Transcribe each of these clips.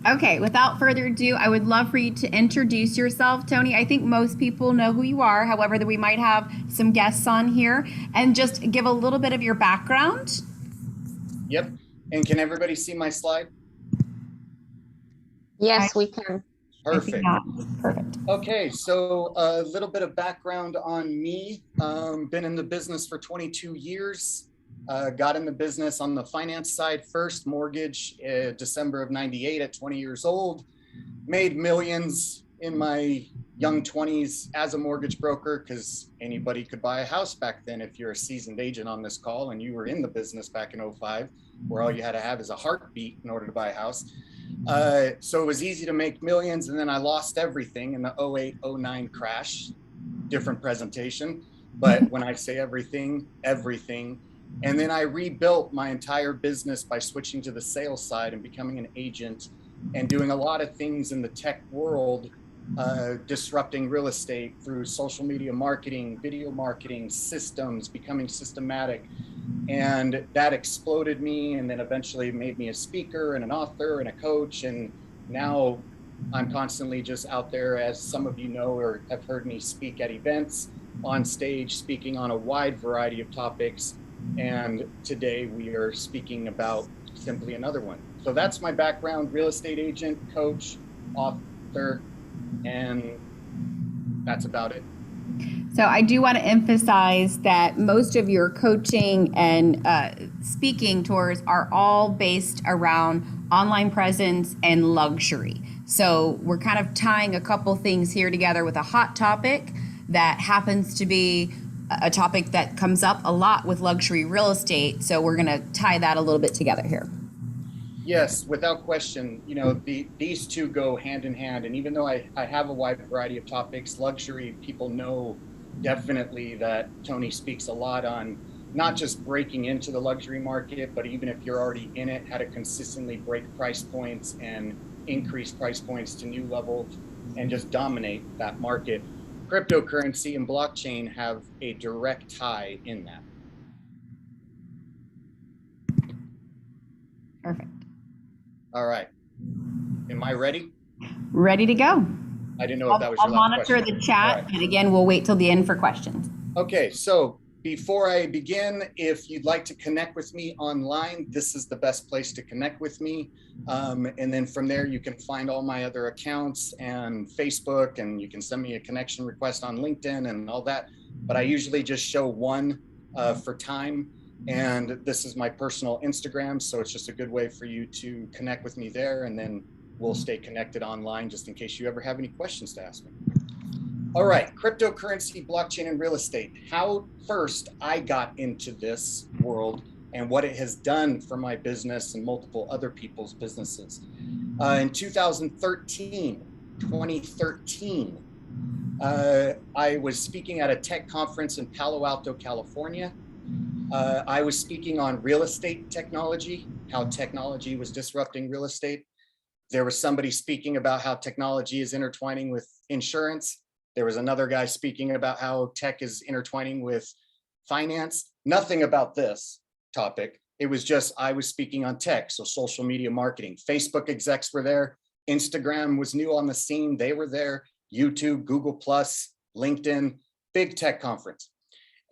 Okay, without further ado, I would love for you to introduce yourself, Tony. I think most people know who you are. However, that we might have some guests on here and just give a little bit of your background. Yep. And can everybody see my slide? I, Yes, we can. I think Perfect. not. Perfect. Okay, so a little bit of background on me. Been in the business for 22 years. Got in the business on the finance side first, mortgage, December of 98 at 20 years old. Made millions in my young 20s as a mortgage broker because anybody could buy a house back then if you're a seasoned agent on this call and you were in the business back in 05, where all you had to have is a heartbeat in order to buy a house. So it was easy to make millions, and then I lost everything in the 08-09 crash. Different presentation, but when I say everything, everything. And then I rebuilt my entire business by switching to the sales side and becoming an agent and doing a lot of things in the tech world, disrupting real estate through social media marketing, video marketing, systems, becoming systematic. And that exploded me, and then eventually made me a speaker and an author and a coach. And now I'm constantly just out there, as some of you know or have heard me speak at events, on stage, speaking on a wide variety of topics. And today we are speaking about simply another one. So that's my background: real estate agent, coach, author, and that's about it. So I do want to emphasize that most of your coaching and speaking tours are all based around online presence and luxury. So we're kind of tying a couple things here together with a hot topic that happens to be a topic that comes up a lot with luxury real estate. So we're going to tie that a little bit together here. Yes, without question. You know, these two go hand in hand. And even though I have a wide variety of topics, luxury, people know definitely that Tony speaks a lot on not just breaking into the luxury market, but even if you're already in it, how to consistently break price points and increase price points to new levels and just dominate that market. Cryptocurrency and blockchain have a direct tie in that. Perfect. All right. Am I ready? Ready to go. I didn't know if that was your I'll last monitor question. the chat, Right. and again, we'll wait till the end for questions. Okay, so before I begin, if you'd like to connect with me online, this is the best place to connect with me. And then from there, you can find all my other accounts and Facebook, and you can send me a connection request on LinkedIn and all that. But I usually just show one for time. And this is my personal Instagram. So it's just a good way for you to connect with me there. And then we'll stay connected online just in case you ever have any questions to ask me. All right, cryptocurrency, blockchain, and real estate. How first I got into this world and what it has done for my business and multiple other people's businesses. In 2013, I was speaking at a tech conference in Palo Alto, California. I was speaking on real estate technology, how technology was disrupting real estate. There was somebody speaking about how technology is intertwining with insurance. There was another guy speaking about how tech is intertwining with finance. Nothing about this topic. It was just, I was speaking on tech, so social media marketing. Facebook execs were there. Instagram was new on the scene. They were there. YouTube, Google+, LinkedIn, big tech conference.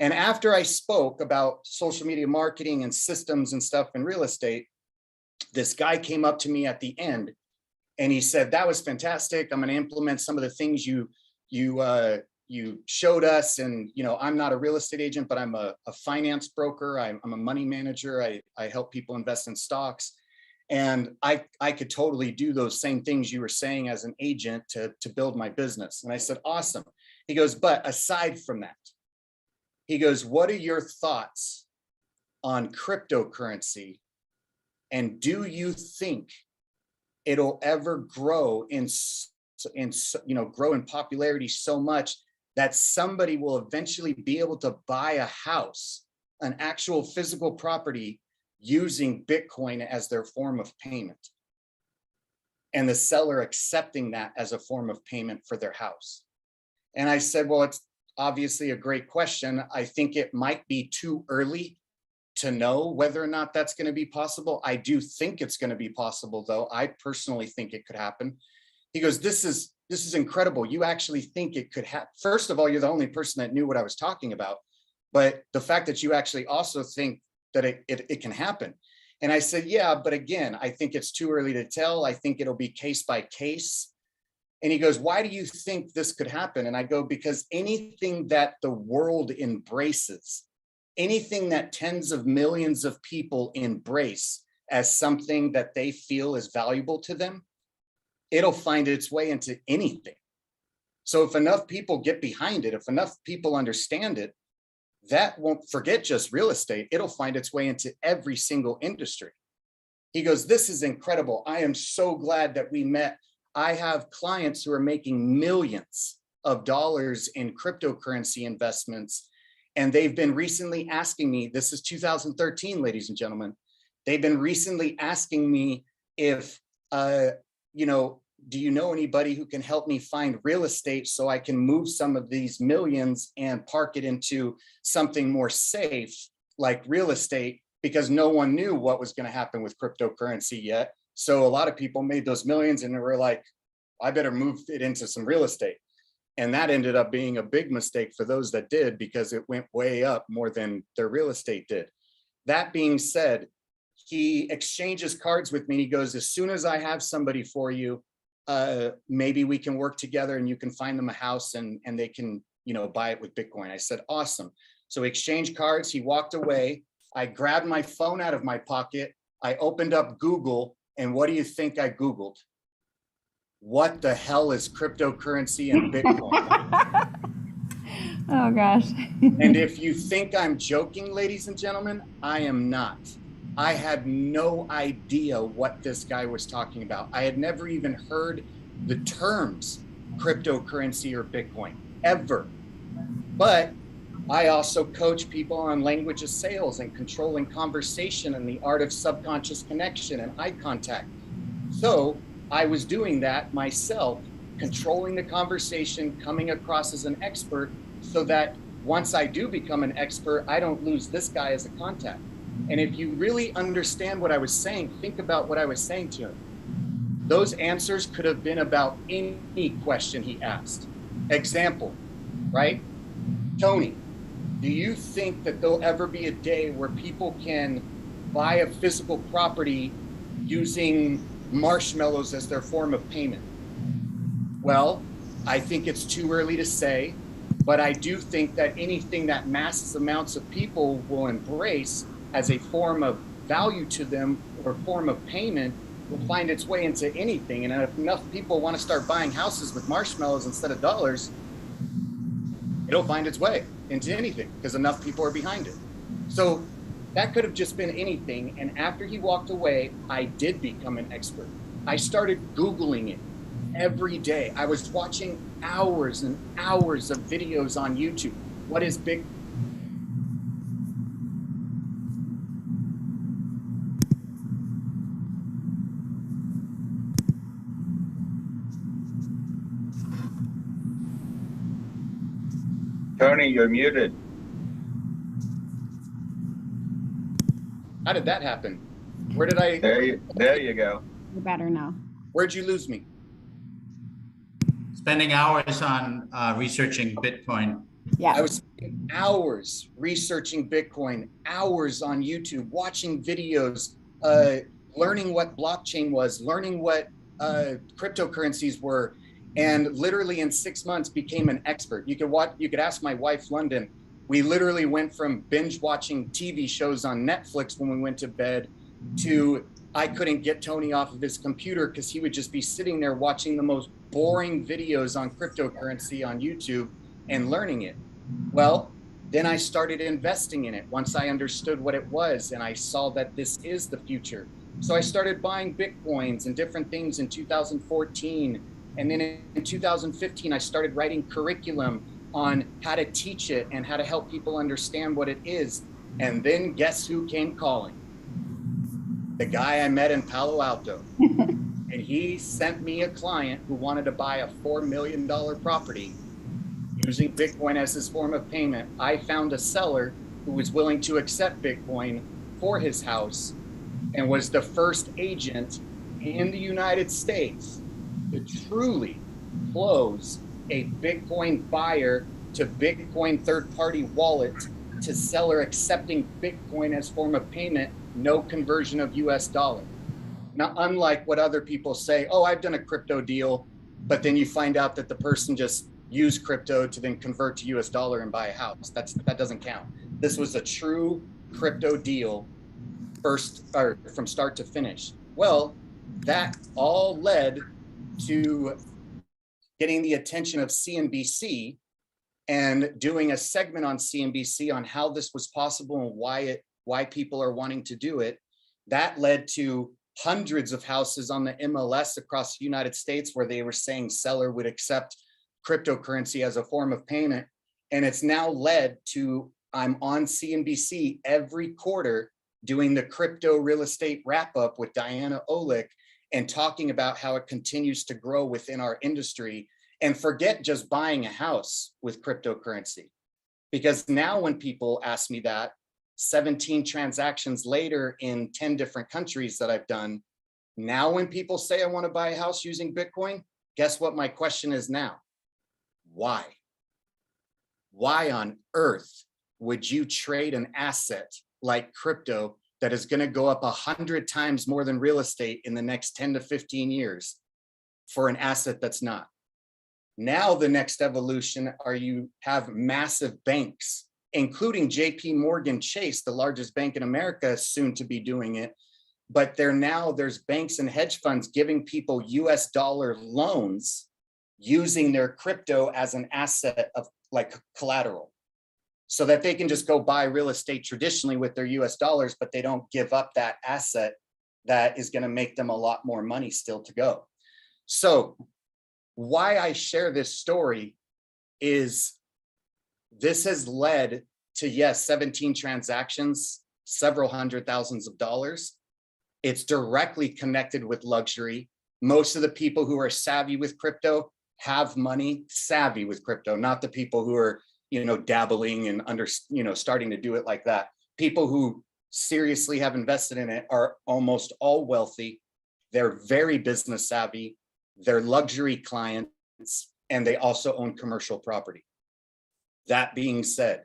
And after I spoke about social media marketing and systems and stuff in real estate, this guy came up to me at the end and he said, "That was fantastic. I'm going to implement some of the things you showed us. And, you know, I'm not a real estate agent, but I'm a finance broker. I'm a money manager. I help people invest in stocks. And I could totally do those same things you were saying as an agent to build my business." And I said, "Awesome." He goes, "But aside from that," he goes, "what are your thoughts on cryptocurrency? And do you think it'll ever grow grow in popularity so much that somebody will eventually be able to buy a house, an actual physical property, using Bitcoin as their form of payment, and the seller accepting that as a form of payment for their house?" And I said, "Well, it's obviously a great question. I think it might be too early to know whether or not that's going to be possible. I do think it's going to be possible, though. I personally think it could happen. He goes, this is incredible. You actually think it could happen. First of all, you're the only person that knew what I was talking about. But the fact that you actually also think that it can happen. And I said, yeah, but again, I think it's too early to tell. I think it'll be case by case. And he goes, why do you think this could happen? And I go, because anything that the world embraces, anything that tens of millions of people embrace as something that they feel is valuable to them, it'll find its way into anything. So if enough people get behind it, if enough people understand it, that won't, forget just real estate, it'll find its way into every single industry. He goes, this is incredible. I am so glad that we met. I have clients who are making millions of dollars in cryptocurrency investments. And they've been recently asking me, this is 2013, ladies and gentlemen, they've been recently asking me if, do you know anybody who can help me find real estate so I can move some of these millions and park it into something more safe like real estate, because no one knew what was going to happen with cryptocurrency yet. So a lot of people made those millions and they were like, I better move it into some real estate. And that ended up being a big mistake for those that did, because it went way up more than their real estate did. That being said, he exchanges cards with me. He goes, as soon as I have somebody for you, maybe we can work together and you can find them a house and they can, buy it with Bitcoin. I said, awesome. So we exchanged cards. He walked away. I grabbed my phone out of my pocket. I opened up Google. And what do you think I Googled? What the hell is cryptocurrency and Bitcoin? Oh, gosh. And if you think I'm joking, ladies and gentlemen, I am not. I had no idea what this guy was talking about. I had never even heard the terms cryptocurrency or Bitcoin, ever. But I also coach people on language of sales and controlling conversation and the art of subconscious connection and eye contact. So I was doing that myself, controlling the conversation, coming across as an expert, so that once I do become an expert, I don't lose this guy as a contact. And if you really understand what I was saying, think about what I was saying to him. Those answers could have been about any question he asked. Example, right? Tony, do you think that there'll ever be a day where people can buy a physical property using marshmallows as their form of payment? Well, I think it's too early to say, but I do think that anything that mass amounts of people will embrace as a form of value to them or form of payment will find its way into anything. And if enough people want to start buying houses with marshmallows instead of dollars, it'll find its way into anything because enough people are behind it. So that could have just been anything. And after he walked away, I did become an expert. I started Googling it every day. I was watching hours and hours of videos on YouTube. What is big? Tony, you're muted. How did that happen? Where did I? There you go. You're better now. Where'd you lose me? Spending hours on researching Bitcoin. Yeah. I was spending hours researching Bitcoin, hours on YouTube, watching videos, learning what blockchain was, learning what cryptocurrencies were, and literally in 6 months became an expert. You could ask my wife, London. We literally went from binge watching TV shows on Netflix when we went to bed to I couldn't get Tony off of his computer because he would just be sitting there watching the most boring videos on cryptocurrency on YouTube and learning it. Well, then I started investing in it once I understood what it was and I saw that this is the future. So I started buying Bitcoins and different things in 2014. And then in 2015, I started writing curriculum on how to teach it and how to help people understand what it is. And then guess who came calling? The guy I met in Palo Alto. And he sent me a client who wanted to buy a $4 million property using Bitcoin as his form of payment. I found a seller who was willing to accept Bitcoin for his house and was the first agent in the United States to truly close a Bitcoin buyer to Bitcoin third-party wallet to seller accepting Bitcoin as form of payment, no conversion of US dollar. Now, unlike what other people say, oh, I've done a crypto deal, but then you find out that the person just used crypto to then convert to US dollar and buy a house. That doesn't count. This was a true crypto deal from start to finish. Well, that all led to getting the attention of CNBC and doing a segment on CNBC on how this was possible and why people are wanting to do it. That led to hundreds of houses on the MLS across the United States where they were saying seller would accept cryptocurrency as a form of payment. And it's now led to, I'm on CNBC every quarter doing the crypto real estate wrap up with Diana Olick and talking about how it continues to grow within our industry. And forget just buying a house with cryptocurrency. Because now when people ask me that, 17 transactions later in 10 different countries that I've done, now when people say I want to buy a house using Bitcoin, guess what my question is now? Why? Why on earth would you trade an asset like crypto that is going to go up 100 times more than real estate in the next 10 to 15 years for an asset that's not? Now the next evolution are you have massive banks, including JP Morgan Chase, the largest bank in America, soon to be doing it. But there's banks and hedge funds giving people US dollar loans using their crypto as an asset of like collateral, so that they can just go buy real estate traditionally with their US dollars, but they don't give up that asset that is going to make them a lot more money still to go. So why I share this story is this has led to, yes, 17 transactions, several hundred thousands of dollars. It's directly connected with luxury. Most of the people who are savvy with crypto have money savvy with crypto, not the people who are, dabbling and starting to do it like that. People who seriously have invested in it are almost all wealthy. They're very business savvy. They're luxury clients, and they also own commercial property. That being said,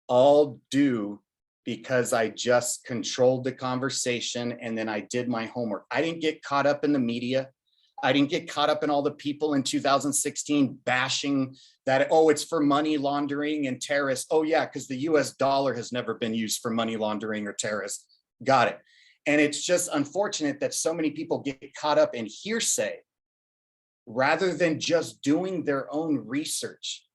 all due because I just controlled the conversation and then I did my homework. I didn't get caught up in the media. I didn't get caught up in all the people in 2016 bashing that, oh, it's for money laundering and terrorists. Oh yeah, because the US dollar has never been used for money laundering or terrorists. Got it. And it's just unfortunate that so many people get caught up in hearsay rather than just doing their own research.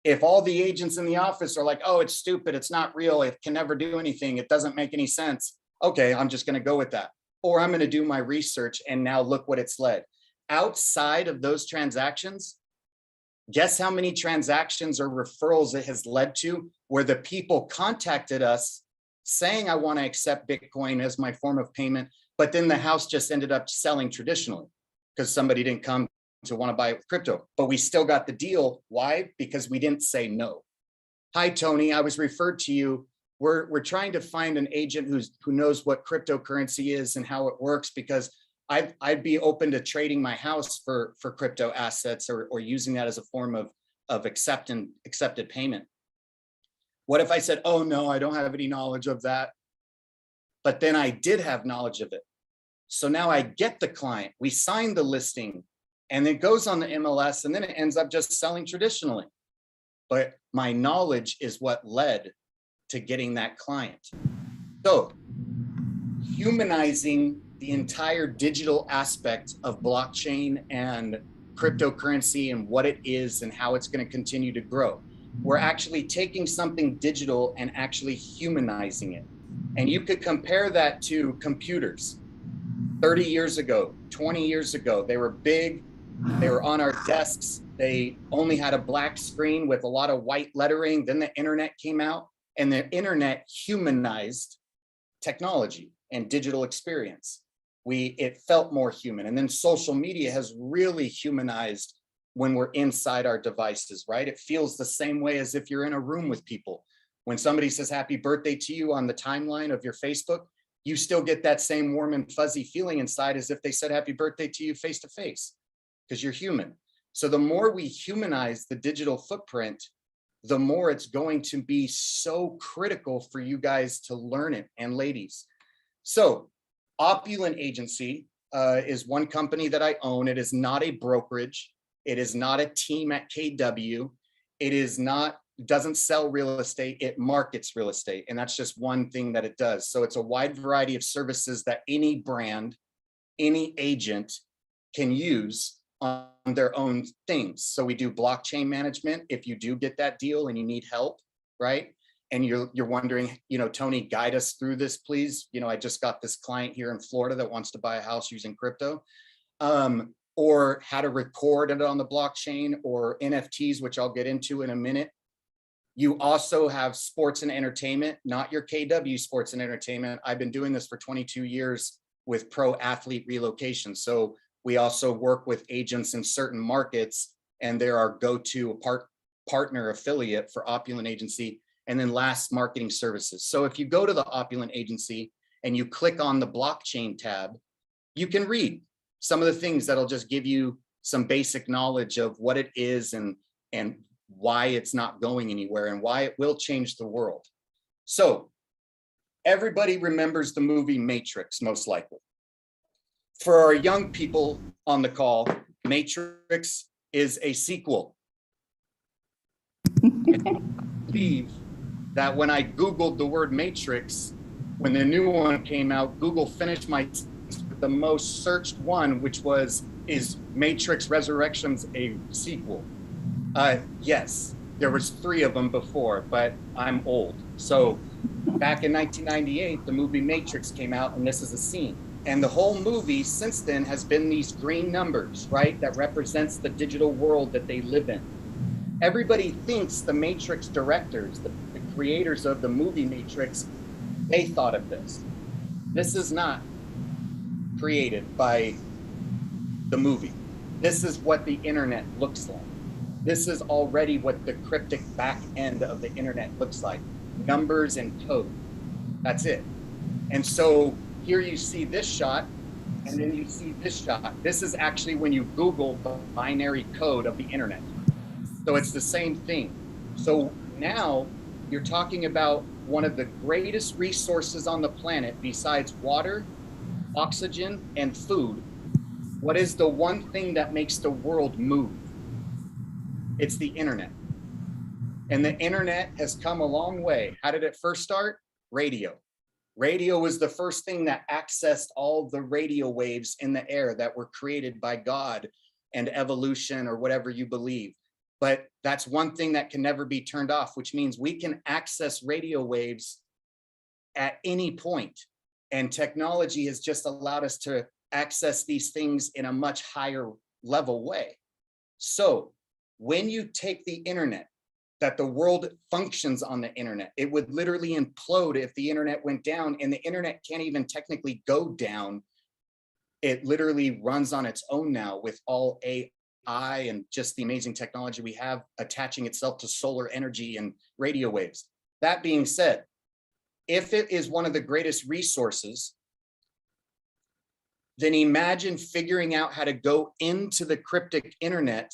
If all the agents in the office are like, oh, it's stupid, it's not real, it can never do anything, it doesn't make any sense. Okay, I'm just going to go with that. Or I'm going to do my research and now look what it's led. Outside of those transactions, guess how many transactions or referrals it has led to where the people contacted us saying, I want to accept Bitcoin as my form of payment, but then the house just ended up selling traditionally because somebody didn't come to want to buy it with crypto, but we still got the deal. Why? Because we didn't say no. Hi, Tony, I was referred to you. We're trying to find an agent who knows what cryptocurrency is and how it works, because I'd be open to trading my house for crypto assets or using that as a form of accepted payment. What if I said, oh no, I don't have any knowledge of that, but then I did have knowledge of it. So now I get the client, we sign the listing, and it goes on the MLS, and then it ends up just selling traditionally. But my knowledge is what led to getting that client. So humanizing the entire digital aspect of blockchain and cryptocurrency and what it is and how it's going to continue to grow. We're actually taking something digital and actually humanizing it. And you could compare that to computers. 30 years ago, 20 years ago, they were big, they were on our desks, they only had a black screen with a lot of white lettering. Then the internet came out, and the internet humanized technology and digital experience. It felt more human. And then social media has really humanized when we're inside our devices, right? It feels the same way as if you're in a room with people. When somebody says happy birthday to you on the timeline of your Facebook, you still get that same warm and fuzzy feeling inside as if they said happy birthday to you face to face, because you're human. So the more we humanize the digital footprint, the more it's going to be so critical for you guys to learn it, and ladies. So Opulent Agency is one company that I own. It is not a brokerage. It is not a team at KW. It is not, doesn't sell real estate. It markets real estate. And that's just one thing that it does. So it's a wide variety of services that any brand, any agent can use on their own things. So we do blockchain management. If you do get that deal and you need help, right? And you're wondering, you know, Tony, guide us through this, please. You know, I just got this client here in Florida that wants to buy a house using crypto, or how to record it on the blockchain, or NFTs, which I'll get into in a minute. You also have sports and entertainment, not your KW sports and entertainment. I've been doing this for 22 years with pro athlete relocation. So we also work with agents in certain markets, and they're our go-to partner affiliate for Opulent Agency. And then last, marketing services. So if you go to the Opulent Agency and you click on the blockchain tab, you can read some of the things that'll just give you some basic knowledge of what it is and why it's not going anywhere and why it will change the world. So everybody remembers the movie Matrix, most likely. For our young people on the call, Matrix is a sequel. I believe that when I Googled the word Matrix, when the new one came out, Google finished my the most searched one, which was, is Matrix Resurrections a sequel? Yes, there was 3 of them before, but I'm old. So back in 1998, the movie Matrix came out, and this is a scene. And the whole movie since then has been these green numbers, right? That represents the digital world that they live in. Everybody thinks the Matrix directors, the creators of the movie Matrix, they thought of this. This is not created by the movie. This is what the internet looks like. This is already what the cryptic back end of the internet looks like. Numbers and code. That's it. And so here you see this shot, and then you see this shot. This is actually when you Google the binary code of the internet. So it's the same thing. So now you're talking about one of the greatest resources on the planet besides water, oxygen, and food. What is the one thing that makes the world move? It's the internet. And the internet has come a long way. How did it first start? Radio. Radio was the first thing that accessed all the radio waves in the air that were created by God and evolution, or whatever you believe. But that's one thing that can never be turned off, which means we can access radio waves at any point. And technology has just allowed us to access these things in a much higher level way. So when you take the internet, that the world functions on the internet, it would literally implode if the internet went down, and the internet can't even technically go down. It literally runs on its own now with all AI and just the amazing technology we have attaching itself to solar energy and radio waves. That being said, if it is one of the greatest resources, then imagine figuring out how to go into the cryptic internet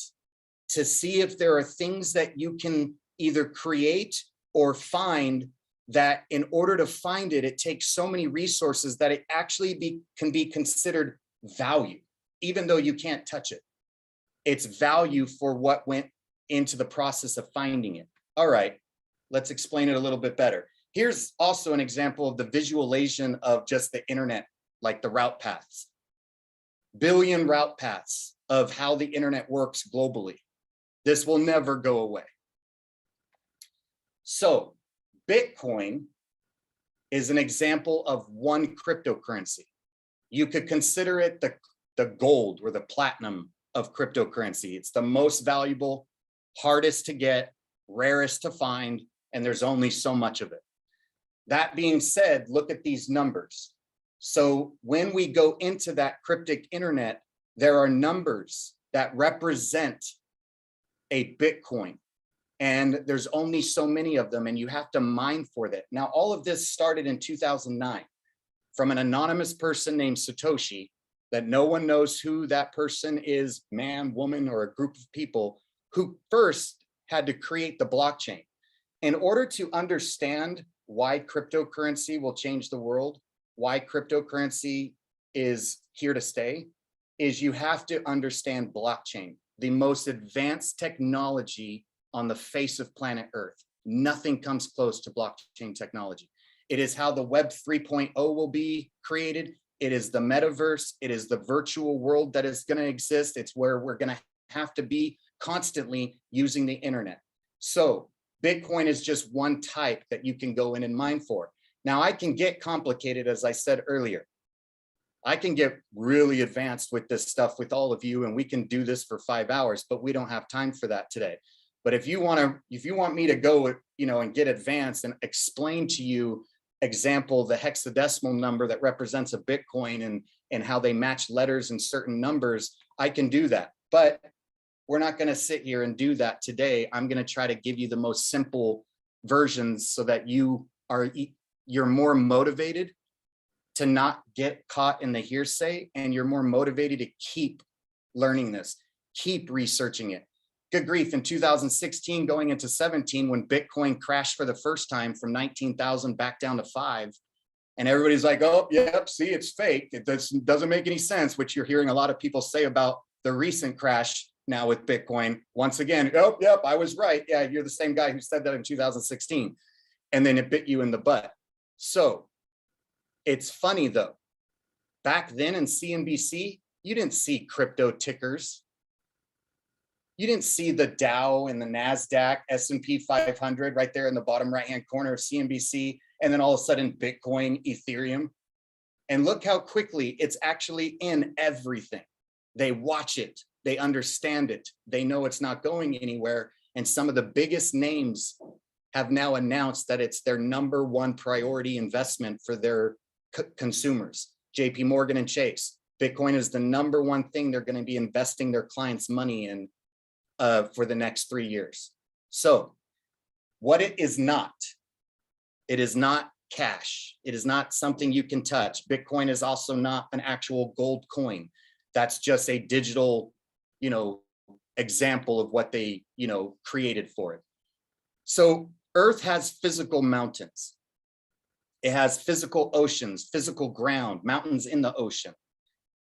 to see if there are things that you can either create or find, that in order to find it, it takes so many resources that it actually can be considered value, even though you can't touch it. It's value for what went into the process of finding it. All right, let's explain it a little bit better. Here's also an example of the visualization of just the internet, like the route paths. Billion route paths of how the internet works globally. This will never go away. So Bitcoin is an example of one cryptocurrency. You could consider it the gold or the platinum of cryptocurrency. It's the most valuable, hardest to get, rarest to find, and there's only so much of it. That being said, look at these numbers. So when we go into that cryptic internet, there are numbers that represent a Bitcoin. And there's only so many of them, and you have to mine for that. Now, all of this started in 2009 from an anonymous person named Satoshi, that no one knows who that person is, man, woman, or a group of people, who first had to create the blockchain. In order to understand why cryptocurrency will change the world, why cryptocurrency is here to stay, is you have to understand blockchain, the most advanced technology on the face of planet Earth. Nothing comes close to blockchain technology. It is how the Web 3.0 will be created. It is the metaverse. It is the virtual world that is going to exist. It's where we're going to have to be constantly using the internet. So Bitcoin is just one type that you can go in and mine for. Now, I can get complicated, as I said earlier. I can get really advanced with this stuff with all of you, and we can do this for 5 hours, but we don't have time for that today. But if you want me to go, and get advanced and explain to you, example, the hexadecimal number that represents a Bitcoin and how they match letters and certain numbers, I can do that. But we're not going to sit here and do that today. I'm going to try to give you the most simple versions so that you're more motivated to not get caught in the hearsay, and you're more motivated to keep learning this, keep researching it. Good grief, in 2016 going into 17, when Bitcoin crashed for the first time from 19,000 back down to 5, and everybody's like, oh, yep, see, it's fake. It doesn't make any sense, which you're hearing a lot of people say about the recent crash now with Bitcoin. Once again, oh, yep, I was right. Yeah, you're the same guy who said that in 2016. And then it bit you in the butt. So it's funny though, back then in CNBC, you didn't see crypto tickers. You didn't see the Dow and the NASDAQ, S&P 500 right there in the bottom right-hand corner of CNBC, and then all of a sudden Bitcoin, Ethereum. And look how quickly it's actually in everything. They watch it, they understand it, they know it's not going anywhere. And some of the biggest names have now announced that it's their #1 priority investment for their consumers. JP Morgan and Chase. Bitcoin is the #1 thing they're going to be investing their clients' money in for the next 3 years. So what it is not cash. It is not something you can touch. Bitcoin is also not an actual gold coin. That's just a digital, example of what they, created for it. So Earth has physical mountains. It has physical oceans, physical ground, mountains in the ocean.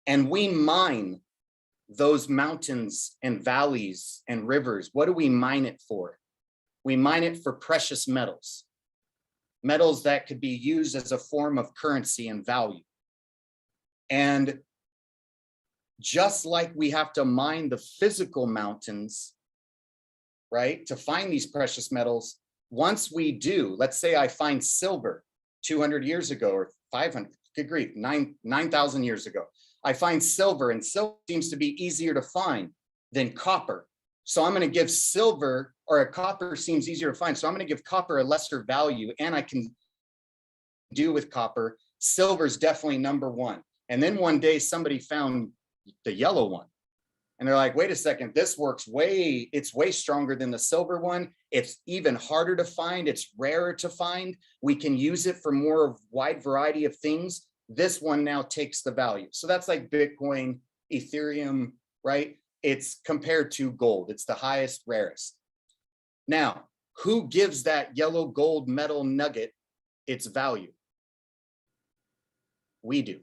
And we mine those mountains and valleys and rivers. What do we mine it for? We mine it for precious metals, metals that could be used as a form of currency and value. And just like we have to mine the physical mountains, right, to find these precious metals, once we do, let's say I find silver 200 years ago or 500, good grief, 9,000 years ago. I find silver, and silver seems to be easier to find than copper. So I'm going to give silver, or a copper seems easier to find. So I'm going to give copper a lesser value, and I can do with copper. Silver's definitely #1. And then one day somebody found the yellow one. And they're like, wait a second, this works it's way stronger than the silver one. It's even harder to find. It's rarer to find. We can use it for more wide variety of things. This one now takes the value. So that's like Bitcoin, Ethereum, right? It's compared to gold. It's the highest, rarest. Now, who gives that yellow gold metal nugget its value? We do.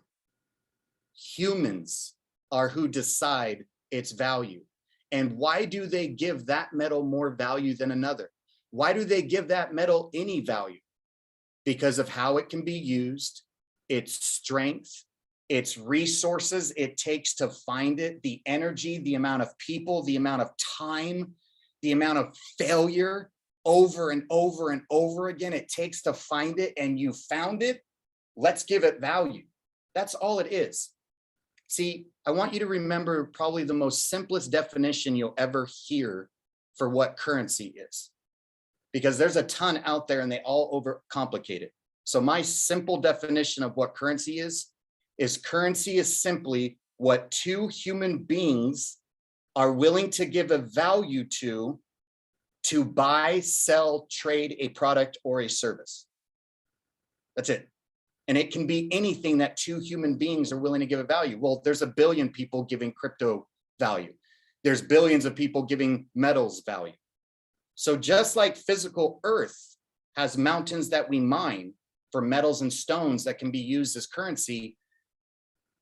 Humans are who decide its value. And why do they give that metal more value than another? Why do they give that metal any value? Because of how it can be used, its strength, its resources it takes to find it, the energy, the amount of people, the amount of time, the amount of failure over and over and over again it takes to find it, and you found it. Let's give it value. That's all it is. See, I want you to remember probably the most simplest definition you'll ever hear for what currency is, because there's a ton out there and they all overcomplicate it. So my simple definition of what currency is currency is simply what two human beings are willing to give a value to to buy, sell, trade a product or a service. That's it. And it can be anything that two human beings are willing to give a value. Well, there's a billion people giving crypto value. There's billions of people giving metals value. So just like physical earth has mountains that we mine for metals and stones that can be used as currency,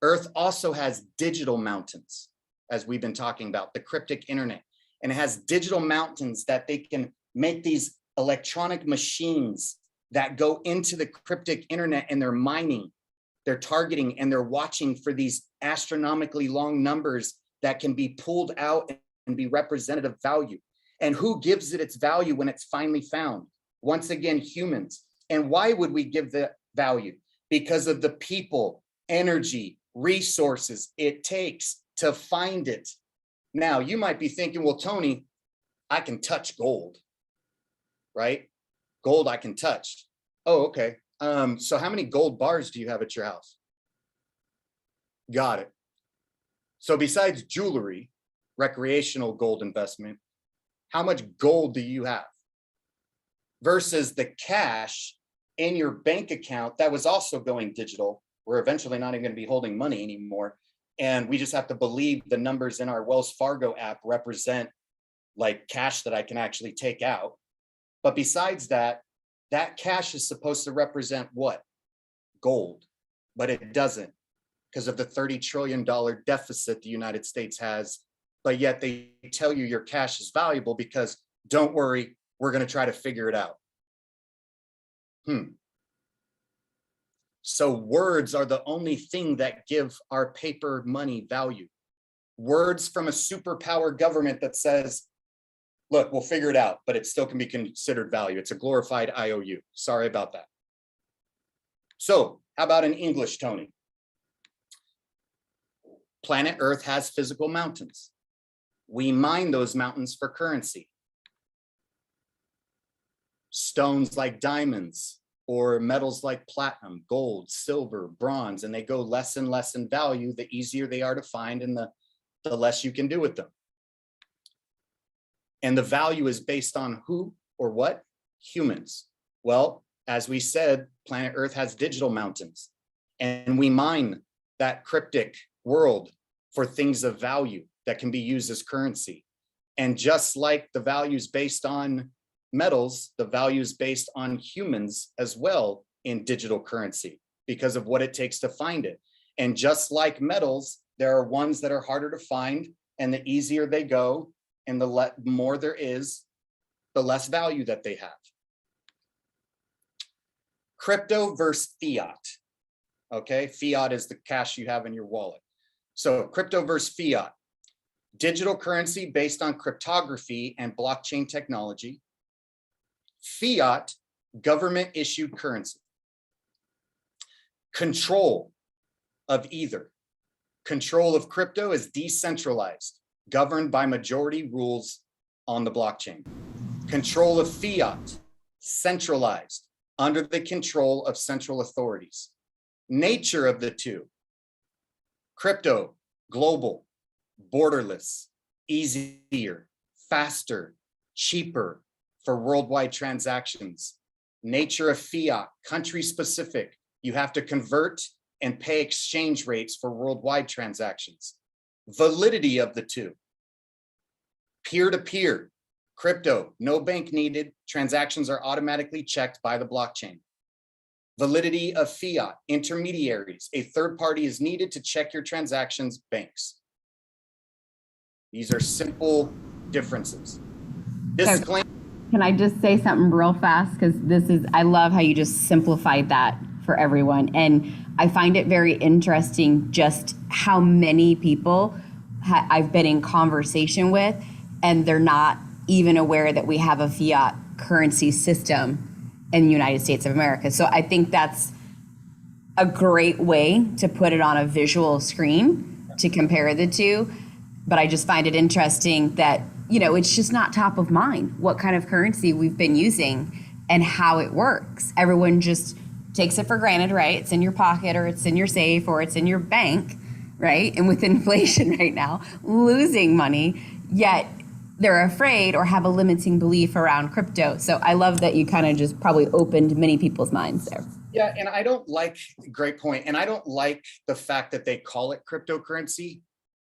earth also has digital mountains, as we've been talking about, the cryptic internet. And it has digital mountains that they can make these electronic machines that go into the cryptic internet, and they're mining, they're targeting, and they're watching for these astronomically long numbers that can be pulled out and be representative value. And who gives it its value when it's finally found? Once again, humans. And why would we give the value? Because of the people, energy, resources it takes to find it. Now, you might be thinking, well, Tony, I can touch gold, right? Gold I can touch. Oh, okay. So how many gold bars do you have at your house? Got it. So besides jewelry, recreational gold investment, how much gold do you have? Versus the cash in your bank account that was also going digital. We're eventually not even going to be holding money anymore. And we just have to believe the numbers in our Wells Fargo app represent like cash that I can actually take out. But besides that, that cash is supposed to represent what? Gold, but it doesn't, because of the $30 trillion deficit the United States has. But yet they tell you your cash is valuable because don't worry, we're going to try to figure it out. So words are the only thing that give our paper money value. Words from a superpower government that says, look, we'll figure it out, but it still can be considered value. It's a glorified IOU. Sorry about that. So how about in English, Tony? Planet Earth has physical mountains. We mine those mountains for currency. Stones like diamonds or metals like platinum, gold, silver, bronze, and they go less and less in value the easier they are to find and the less you can do with them. And the value is based on who or what? Humans. Well, as we said, planet Earth has digital mountains, and we mine that cryptic world for things of value that can be used as currency. And just like the values based on metals, the values based on humans as well in digital currency because of what it takes to find it. And just like metals, there are ones that are harder to find, and the easier they go and the more there is, the less value that they have. Crypto versus fiat. Okay, fiat is the cash you have in your wallet. So crypto versus fiat. Digital currency based on cryptography and blockchain technology. Fiat, government issued currency. Control of either. Control of crypto is decentralized, governed by majority rules on the blockchain. Control of fiat, centralized, under the control of central authorities. Nature of the two. Crypto, global, borderless, easier, faster, cheaper for worldwide transactions. Nature of fiat, country specific. You have to convert and pay exchange rates for worldwide transactions. Validity of the two. Peer-to-peer, crypto, no bank needed. Transactions are automatically checked by the blockchain. Validity of fiat, intermediaries. A third party is needed to check your transactions, banks. These are simple differences. Disclaimer. Can I just say something real fast? Because I love how you just simplified that for everyone. And I find it very interesting just how many people I've been in conversation with, and they're not even aware that we have a fiat currency system in the United States of America. So I think that's a great way to put it on a visual screen to compare the two. But I just find it interesting that, it's just not top of mind what kind of currency we've been using and how it works. Everyone just takes it for granted, right? It's in your pocket, or it's in your safe, or it's in your bank, right? And with inflation right now, losing money, yet they're afraid or have a limiting belief around crypto. So I love that you kind of just probably opened many people's minds there. Yeah, and I don't like, great point. And I don't like the fact that they call it cryptocurrency.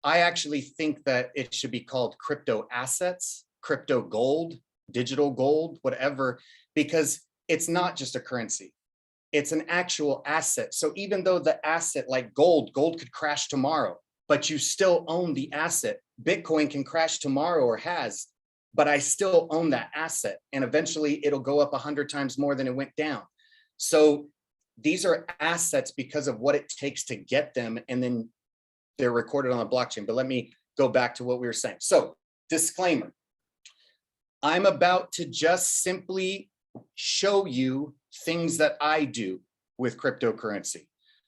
I actually think that it should be called crypto assets, crypto gold, digital gold, whatever, because it's not just a currency. It's an actual asset. So even though the asset like gold could crash tomorrow, but you still own the asset. Bitcoin can crash tomorrow or has, but I still own that asset. And eventually it'll go up 100 times more than it went down. So these are assets because of what it takes to get them. And then they're recorded on the blockchain. But let me go back to what we were saying. So disclaimer, I'm about to just simply show you things that I do with cryptocurrency.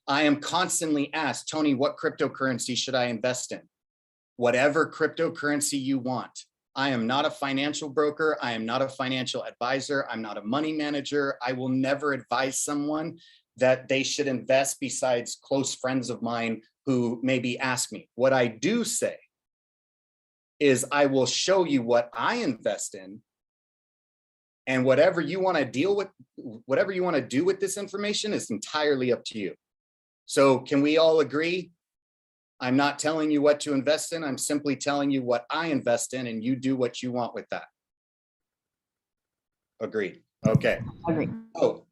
I am constantly asked, Tony, what cryptocurrency should I invest in? Whatever cryptocurrency you want. I am not a financial broker. I am not a financial advisor. I'm not a money manager. I will never advise someone that they should invest besides close friends of mine who maybe ask me. What I do say is I will show you what I invest in, and whatever you want to deal with, whatever you want to do with this information is entirely up to you. So can we all agree? I'm not telling you what to invest in. I'm simply telling you what I invest in, and you do what you want with that. Agreed. Okay. Agreed. So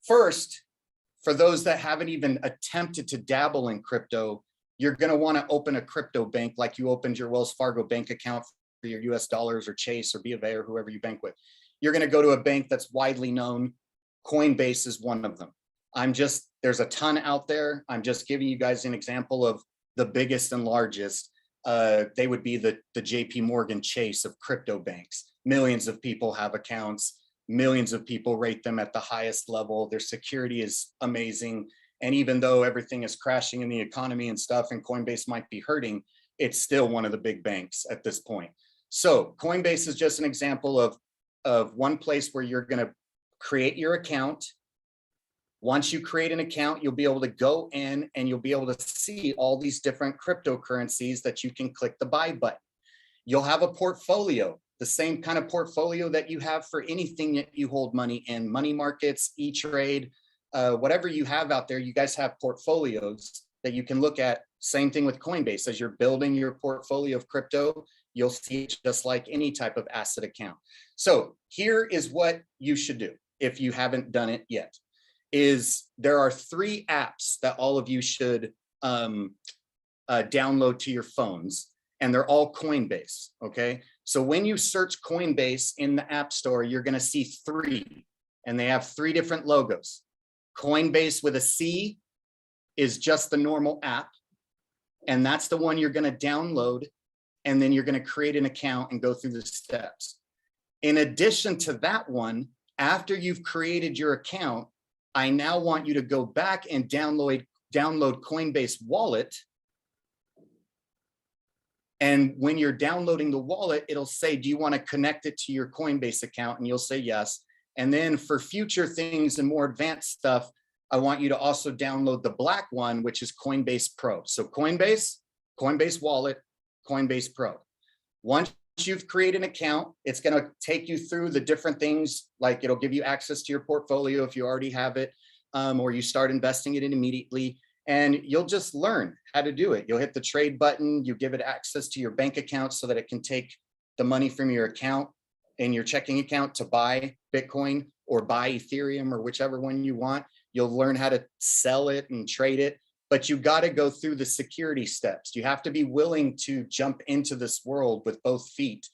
first, for those that haven't even attempted to dabble in crypto, you're going to want to open a crypto bank like you opened your Wells Fargo bank account for your US dollars or Chase or B of A or whoever you bank with. You're going to go to a bank that's widely known. Coinbase is one of them. There's a ton out there. I'm just giving you guys an example of the biggest and largest. They would be the JP Morgan Chase of crypto banks. Millions of people have accounts. Millions of people rate them at the highest level. Their security is amazing. And even though everything is crashing in the economy and stuff, and Coinbase might be hurting, it's still one of the big banks at this point. So Coinbase is just an example of one place where you're going to create your account. Once you create an account, you'll be able to go in and you'll be able to see all these different cryptocurrencies that you can click the buy button. You'll have a portfolio, the same kind of portfolio that you have for anything that you hold money in, money markets, E-Trade, whatever you have out there. You guys have portfolios that you can look at. Same thing with Coinbase. As you're building your portfolio of crypto, you'll see it just like any type of asset account. So here is what you should do if you haven't done it yet. There are 3 apps that all of you should download to your phones, and they're all Coinbase, okay? So when you search Coinbase in the App Store, you're gonna see 3, and they have 3 different logos. Coinbase with a C is just the normal app, and that's the one you're gonna download, and then you're gonna create an account and go through the steps. In addition to that one, after you've created your account, I now want you to go back and download Coinbase Wallet. And when you're downloading the wallet, it'll say, do you want to connect it to your Coinbase account? And you'll say yes. And then for future things and more advanced stuff, I want you to also download the black one, which is Coinbase Pro. So Coinbase Wallet, Coinbase Pro. Once you've created an account, it's going to take you through the different things, like it'll give you access to your portfolio if you already have it, or you start investing it in immediately, and you'll just learn how to do it. You'll hit the trade button, you give it access to your bank account so that it can take the money from your account in your checking account to buy Bitcoin or buy Ethereum or whichever one you want. You'll learn how to sell it and trade it. But you got to go through the security steps. You have to be willing to jump into this world with both feet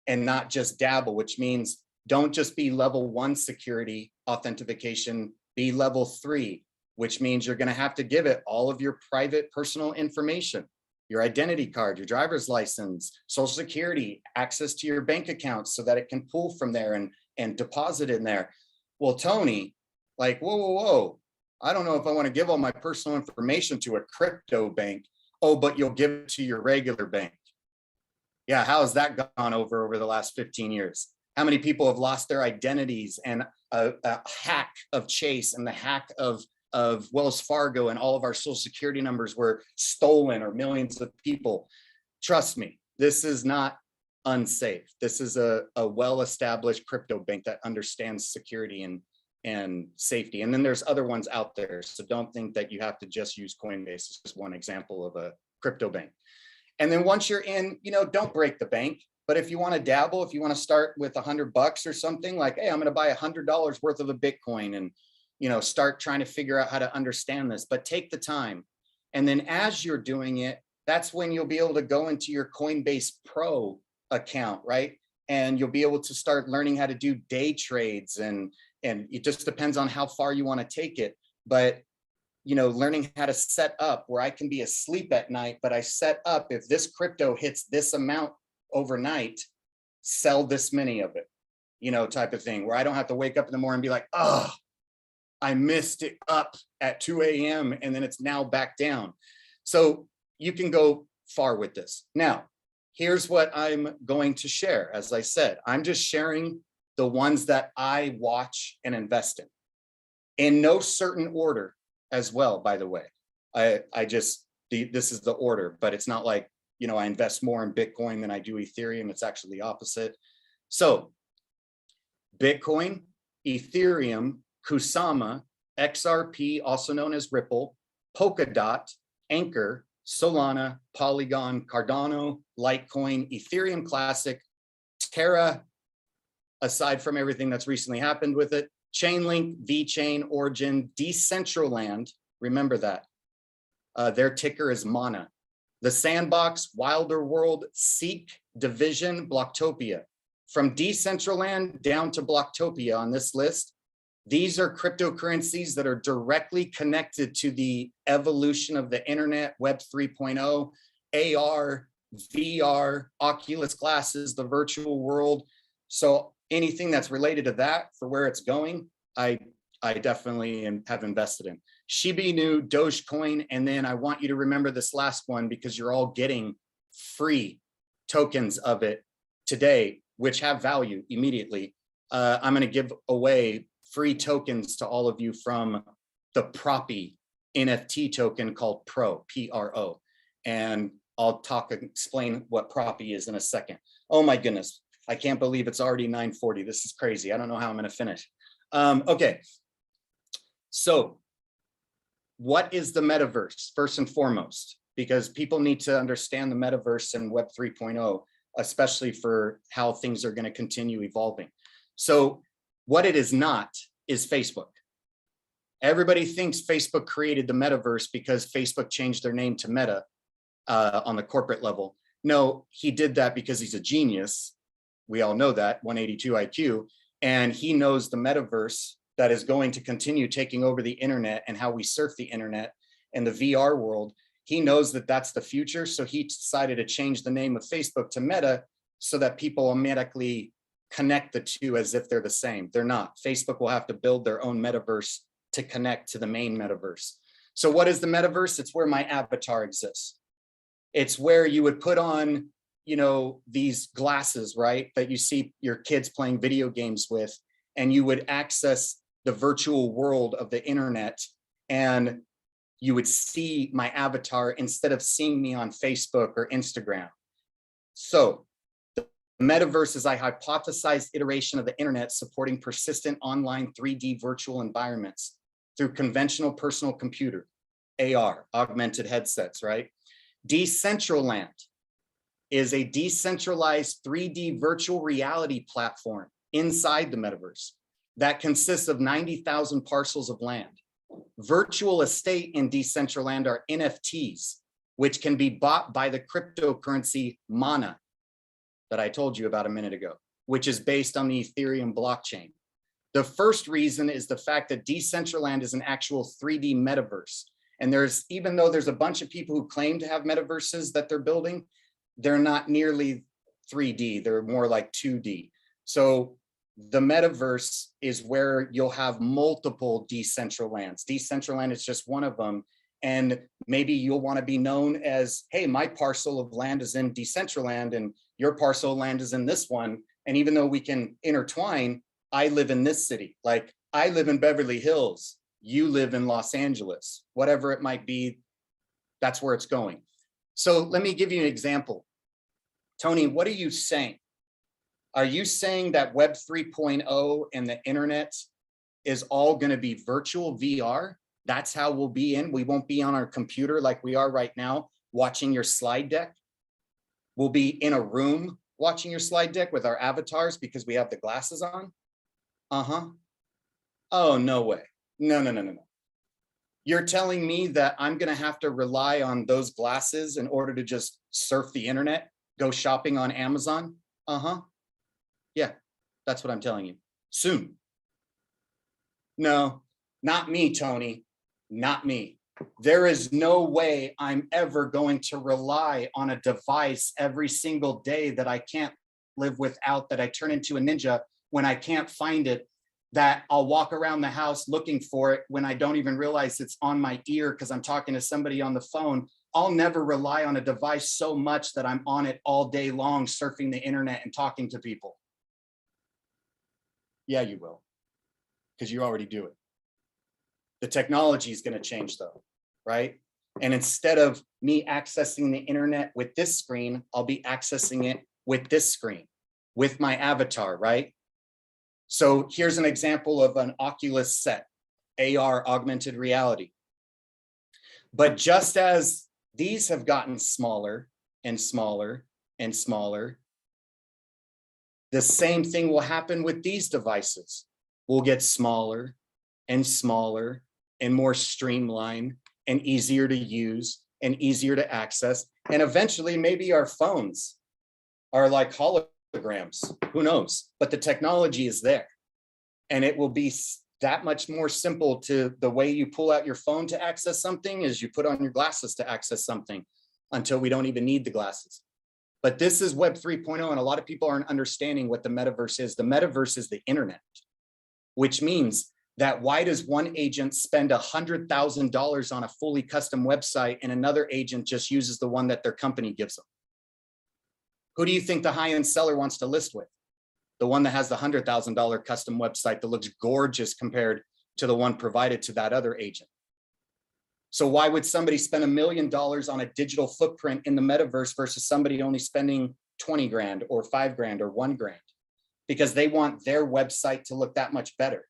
and not just dabble, which means don't just be level 1 security authentication, be level 3, which means you're going to have to give it all of your private personal information, your identity card, your driver's license, social security, access to your bank account so that it can pull from there and deposit in there. Well, Tony, like, whoa. I don't know if I want to give all my personal information to a crypto bank. Oh, but you'll give it to your regular bank. Yeah, how has that gone over the last 15 years? How many people have lost their identities, and a hack of Chase and the hack of Wells Fargo and all of our social security numbers were stolen, or millions of people? Trust me, this is not unsafe. This is a well-established crypto bank that understands security and safety. And then there's other ones out there. So don't think that you have to just use Coinbase. It's just one example of a crypto bank. And then once you're in, don't break the bank. But if you want to dabble, if you want to start with $100 or something, like, hey, I'm going to buy $100 worth of a Bitcoin and, start trying to figure out how to understand this, but take the time. And then as you're doing it, that's when you'll be able to go into your Coinbase Pro account, right? And you'll be able to start learning how to do day trades, and it just depends on how far you want to take it. But learning how to set up where I can be asleep at night, but I set up, if this crypto hits this amount overnight, sell this many of it, type of thing, where I don't have to wake up in the morning and be like, oh, I missed it up at 2 a.m. and then it's now back down. So you can go far with this. Now, here's what I'm going to share. As I said, I'm just sharing the ones that I watch and invest in no certain order as well, by the way. This is the order, but it's not like, I invest more in Bitcoin than I do Ethereum. It's actually the opposite. So Bitcoin, Ethereum, Kusama, XRP, also known as Ripple, Polkadot, Anchor, Solana, Polygon, Cardano, Litecoin, Ethereum Classic, Terra, aside from everything that's recently happened with it, Chainlink, VeChain, Origin, Decentraland, remember that. Their ticker is MANA. The Sandbox, Wilder World, Seek, Division, Blocktopia. From Decentraland down to Blocktopia on this list, these are cryptocurrencies that are directly connected to the evolution of the internet, Web 3.0, AR, VR, Oculus glasses, the virtual world. So anything that's related to that for where it's going, I definitely have invested in. Shiba Inu, Dogecoin, and then I want you to remember this last one because you're all getting free tokens of it today, which have value immediately. I'm going to give away free tokens to all of you from the Proppy NFT token called Pro, P-R-O. And I'll explain what Proppy is in a second. Oh my goodness. I can't believe it's already 9:40. This is crazy. I don't know how I'm going to finish. Okay. So what is the metaverse, first and foremost? Because people need to understand the metaverse and Web 3.0, especially for how things are going to continue evolving. So what it is not is Facebook. Everybody thinks Facebook created the metaverse because Facebook changed their name to Meta on the corporate level. No, he did that because he's a genius. We all know that, 182 IQ, and he knows the metaverse that is going to continue taking over the internet and how we surf the internet and the VR world. He knows that that's the future, so he decided to change the name of Facebook to Meta so that people automatically connect the two as if they're the same. They're not. Facebook will have to build their own metaverse to connect to the main metaverse. So what is the metaverse? It's where my avatar exists. It's where you would put on, these glasses, right, that you see your kids playing video games with, and you would access the virtual world of the internet, and you would see my avatar instead of seeing me on Facebook or Instagram. So the metaverse is a hypothesized iteration of the internet supporting persistent online 3D virtual environments through conventional personal computer, AR, augmented headsets, right? Decentraland is a decentralized 3D virtual reality platform inside the metaverse that consists of 90,000 parcels of land. Virtual estate in Decentraland are NFTs, which can be bought by the cryptocurrency MANA that I told you about a minute ago, which is based on the Ethereum blockchain. The first reason is the fact that Decentraland is an actual 3D metaverse. And even though there's a bunch of people who claim to have metaverses that they're building, they're not nearly 3D, they're more like 2D. So the metaverse is where you'll have multiple Decentralands. Decentraland is just one of them. And maybe you'll want to be known as, hey, my parcel of land is in Decentraland and your parcel of land is in this one. And even though we can intertwine, I live in this city. Like I live in Beverly Hills, you live in Los Angeles, whatever it might be, that's where it's going. So let me give you an example. Tony, what are you saying? Are you saying that Web 3.0 and the internet is all going to be virtual VR? That's how we'll be in. We won't be on our computer like we are right now, watching your slide deck. We'll be in a room watching your slide deck with our avatars because we have the glasses on. Oh, no way. No. You're telling me that I'm going to have to rely on those glasses in order to just surf the internet, go shopping on Amazon? Yeah, that's what I'm telling you. Soon. No, not me, Tony. Not me. There is no way I'm ever going to rely on a device every single day that I can't live without, that I turn into a ninja when I can't find it, that I'll walk around the house looking for it when I don't even realize it's on my ear because I'm talking to somebody on the phone. I'll never rely on a device so much that I'm on it all day long, surfing the internet and talking to people. Yeah, you will, because you already do it. The technology is going to change though, right? And instead of me accessing the internet with this screen, I'll be accessing it with this screen, with my avatar, right? So here's an example of an Oculus set, AR, augmented reality. But just as these have gotten smaller and smaller and smaller, the same thing will happen with these devices. We'll get smaller and smaller and more streamlined and easier to use and easier to access. And eventually maybe our phones are like holograms, who knows? But the technology is there. And it will be that much more simple to the way you pull out your phone to access something as you put on your glasses to access something until we don't even need the glasses. But this is Web 3.0, and a lot of people aren't understanding what the metaverse is. The metaverse is the internet, which means that why does one agent spend $100,000 on a fully custom website and another agent just uses the one that their company gives them? Who do you think the high-end seller wants to list with? The one that has the $100,000 custom website that looks gorgeous compared to the one provided to that other agent. So why would somebody spend $1 million on a digital footprint in the metaverse versus somebody only spending 20 grand or 5 grand or 1 grand? Because they want their website to look that much better.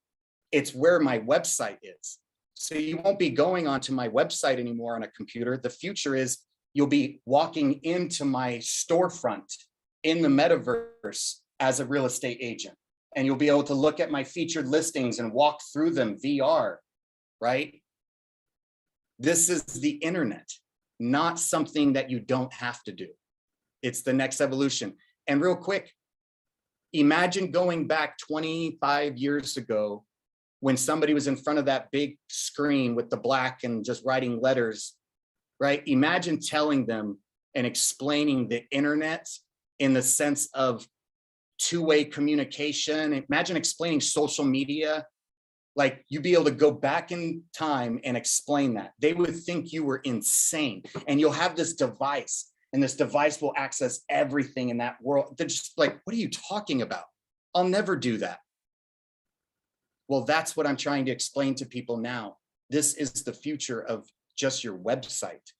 It's where my website is. So you won't be going onto my website anymore on a computer. The future is you'll be walking into my storefront in the metaverse as a real estate agent. And you'll be able to look at my featured listings and walk through them VR, right? This is the internet, not something that you don't have to do. It's the next evolution. And real quick, imagine going back 25 years ago when somebody was in front of that big screen with the black and just writing letters, right? Imagine telling them and explaining the internet in the sense of two-way communication. Imagine explaining social media. Like you'd be able to go back in time and explain that. They would think you were insane. And you'll have this device, and this device will access everything in that world. They're just like, what are you talking about? I'll never do that. Well, that's what I'm trying to explain to people now. This is the future of just your website.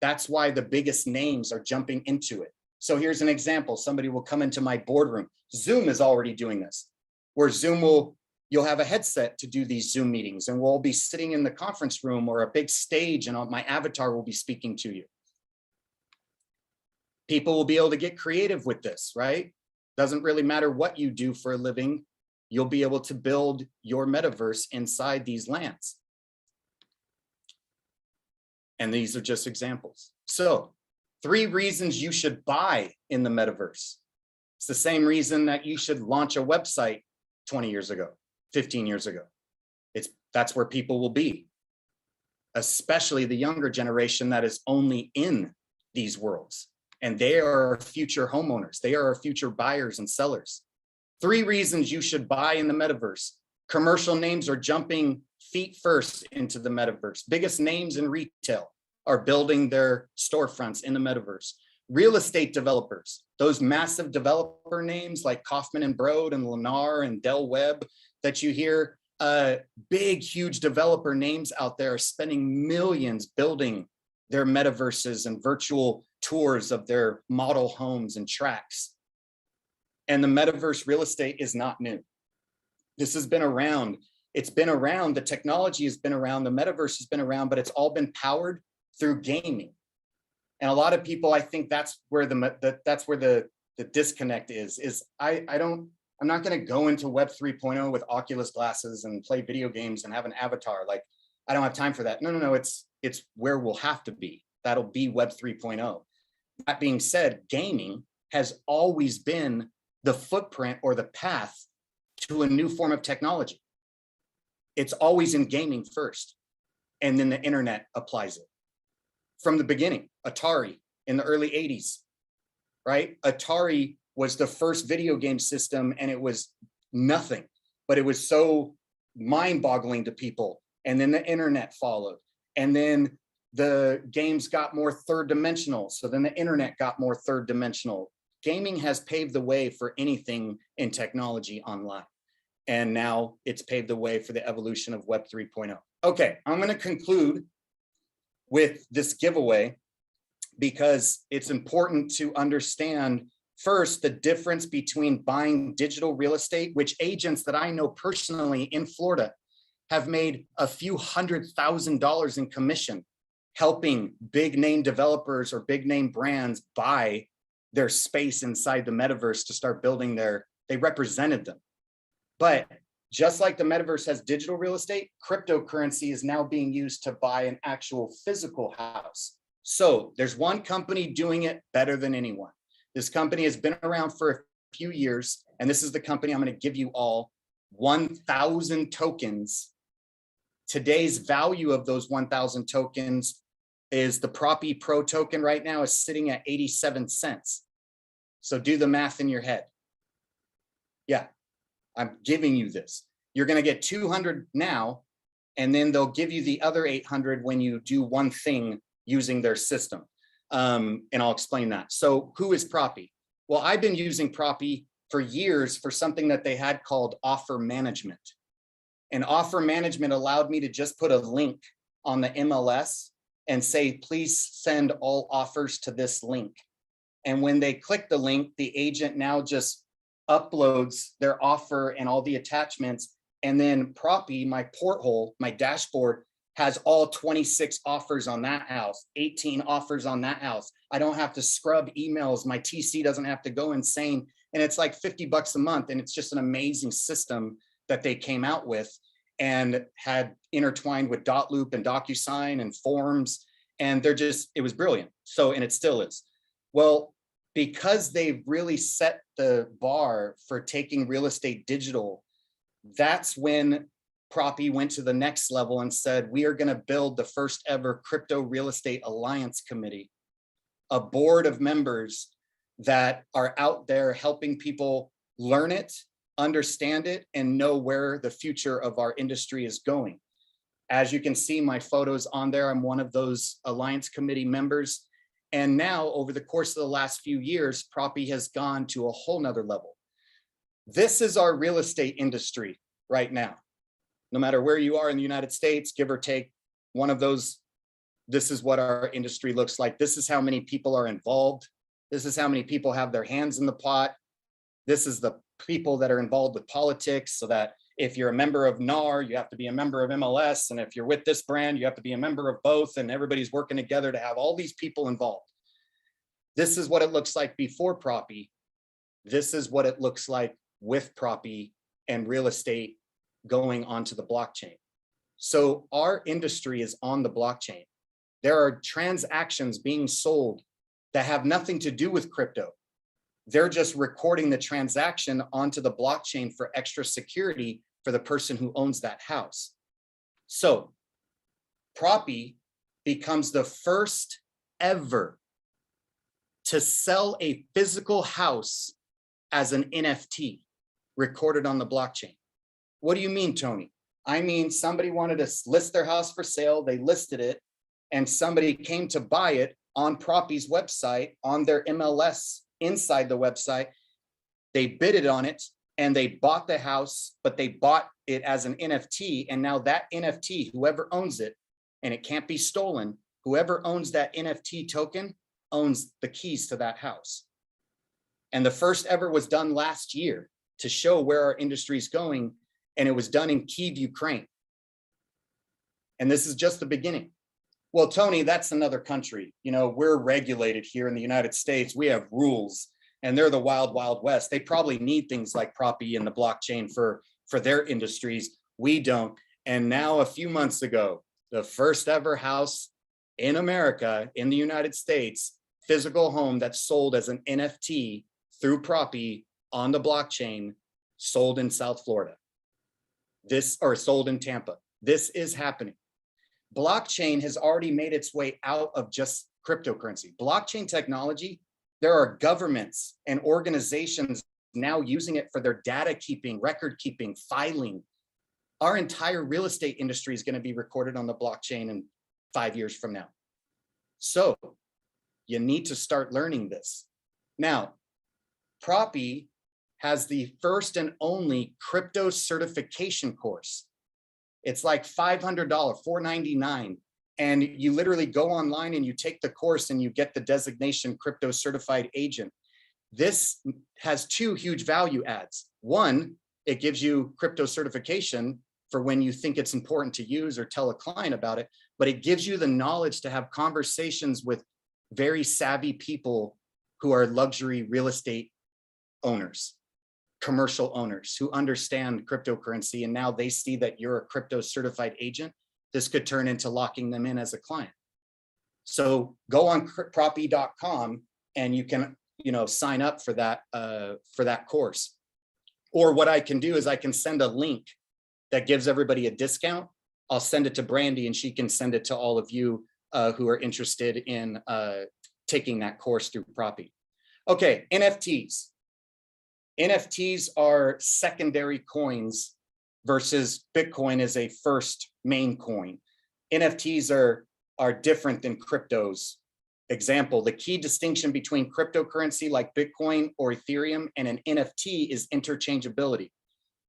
That's why the biggest names are jumping into it. So here's an example. Somebody will come into my boardroom. Zoom is already doing this, where you'll have a headset to do these Zoom meetings, and we'll be sitting in the conference room or a big stage, and my avatar will be speaking to you. People will be able to get creative with this, right? Doesn't really matter what you do for a living. You'll be able to build your metaverse inside these lands. And these are just examples. So 3 reasons you should buy in the metaverse. It's the same reason that you should launch a website 20 years ago, 15 years ago. That's where people will be, especially the younger generation that is only in these worlds. And they are our future homeowners. They are our future buyers and sellers. 3 reasons you should buy in the metaverse. Commercial names are jumping feet first into the metaverse. Biggest names in retail are building their storefronts in the metaverse. Real estate developers, those massive developer names like Kaufman and Broad and Lennar and Del Webb that you hear, big, huge developer names out there are spending millions building their metaverses and virtual tours of their model homes and tracks. And the metaverse real estate is not new. This has been around. It's been around. The technology has been around. The metaverse has been around, but it's all been powered through gaming. And a lot of people, I think that's where the disconnect is I'm not going to go into Web 3.0 with Oculus glasses and play video games and have an avatar. Like, I don't have time for that. No. It's where we'll have to be. That'll be Web 3.0. That being said, gaming has always been the footprint or the path to a new form of technology. It's always in gaming first, and then the internet applies it. From the beginning, Atari in the early 80s, right? Atari was the first video game system, and it was nothing, but it was so mind-boggling to people. And then the internet followed, and then the games got more third dimensional. So then the internet got more third dimensional. Gaming has paved the way for anything in technology online. And now it's paved the way for the evolution of Web 3.0. Okay, I'm going to conclude with this giveaway because it's important to understand first the difference between buying digital real estate, which agents that I know personally in Florida have made a few $100,000s in commission, helping big name developers or big name brands buy their space inside the metaverse to start building they represented them. But just like the metaverse has digital real estate, cryptocurrency is now being used to buy an actual physical house. So there's one company doing it better than anyone. This company has been around for a few years, and this is the company I'm going to give you all 1,000 tokens. Today's value of those 1,000 tokens is the Proppy Pro token right now is sitting at 87 cents. So do the math in your head. Yeah, I'm giving you this. You're going to get 200 now, and then they'll give you the other 800 when you do one thing using their system. And I'll explain that. So who is Proppy? Well, I've been using Proppy for years for something that they had called offer management. And offer management allowed me to just put a link on the MLS and say, please send all offers to this link. And when they click the link, the agent now just uploads their offer and all the attachments. And then Proppy, my porthole, my dashboard, has all 26 offers on that house, 18 offers on that house. I don't have to scrub emails. My TC doesn't have to go insane. And it's like $50 a month. And it's just an amazing system that they came out with and had intertwined with Dotloop and DocuSign and forms. And it was brilliant. So, and it still is. Well, because they've really set the bar for taking real estate digital, that's when Proppy went to the next level and said, we are going to build the first ever crypto real estate alliance committee, a board of members that are out there helping people learn it, understand it, and know where the future of our industry is going. As you can see, my photos on there, I'm one of those alliance committee members. And now over the course of the last few years, Proppy has gone to a whole nother level. This is our real estate industry right now. No matter where you are in the United States, give or take one of those, this is what our industry looks like. This is how many people are involved. This is how many people have their hands in the pot. This is the people that are involved with politics, so that if you're a member of NAR, you have to be a member of MLS. And if you're with this brand, you have to be a member of both. And everybody's working together to have all these people involved. This is what it looks like before Proppy. This is what it looks like with Proppy and real estate going onto the blockchain. So our industry is on the blockchain. There are transactions being sold that have nothing to do with crypto. They're just recording the transaction onto the blockchain for extra security for the person who owns that house. So Proppy becomes the first ever to sell a physical house as an NFT recorded on the blockchain. What do you mean, Tony? I mean, somebody wanted to list their house for sale. They listed it, and somebody came to buy it on Proppy's website, on their MLS inside the website. They bidded on it and they bought the house, but they bought it as an NFT. And now that NFT, whoever owns it, and it can't be stolen, whoever owns that NFT token owns the keys to that house. And the first ever was done last year to show where our industry is going. And it was done in Kyiv, Ukraine. And this is just the beginning. Well, Tony, that's another country. You know, we're regulated here in the United States. We have rules and they're the wild, wild west. They probably need things like Proppy and the blockchain for their industries. We don't. And now a few months ago, the first ever house in America, in the United States, physical home that's sold as an NFT through Proppy on the blockchain, sold in South Florida. Sold in Tampa. This is happening. Blockchain has already made its way out of just cryptocurrency. Blockchain technology, there are governments and organizations now using it for their data keeping, record keeping, filing. Our entire real estate industry is going to be recorded on the blockchain in 5 years from now. So you need to start learning this. Now, Proppy has the first and only crypto certification course. It's like $500, $499. And you literally go online and you take the course and you get the designation crypto certified agent. This has two huge value adds. One, it gives you crypto certification for when you think it's important to use or tell a client about it, but it gives you the knowledge to have conversations with very savvy people who are luxury real estate owners, commercial owners who understand cryptocurrency. And now they see that you're a crypto certified agent. This could turn into locking them in as a client. So go on proppy.com and you can, sign up for that course. Or what I can do is I can send a link that gives everybody a discount. I'll send it to Brandy and she can send it to all of you who are interested in taking that course through Proppy. Okay, NFTs. NFTs are secondary coins versus Bitcoin is a first main coin. NFTs are different than cryptos. Example, the key distinction between cryptocurrency like Bitcoin or Ethereum and an NFT is interchangeability.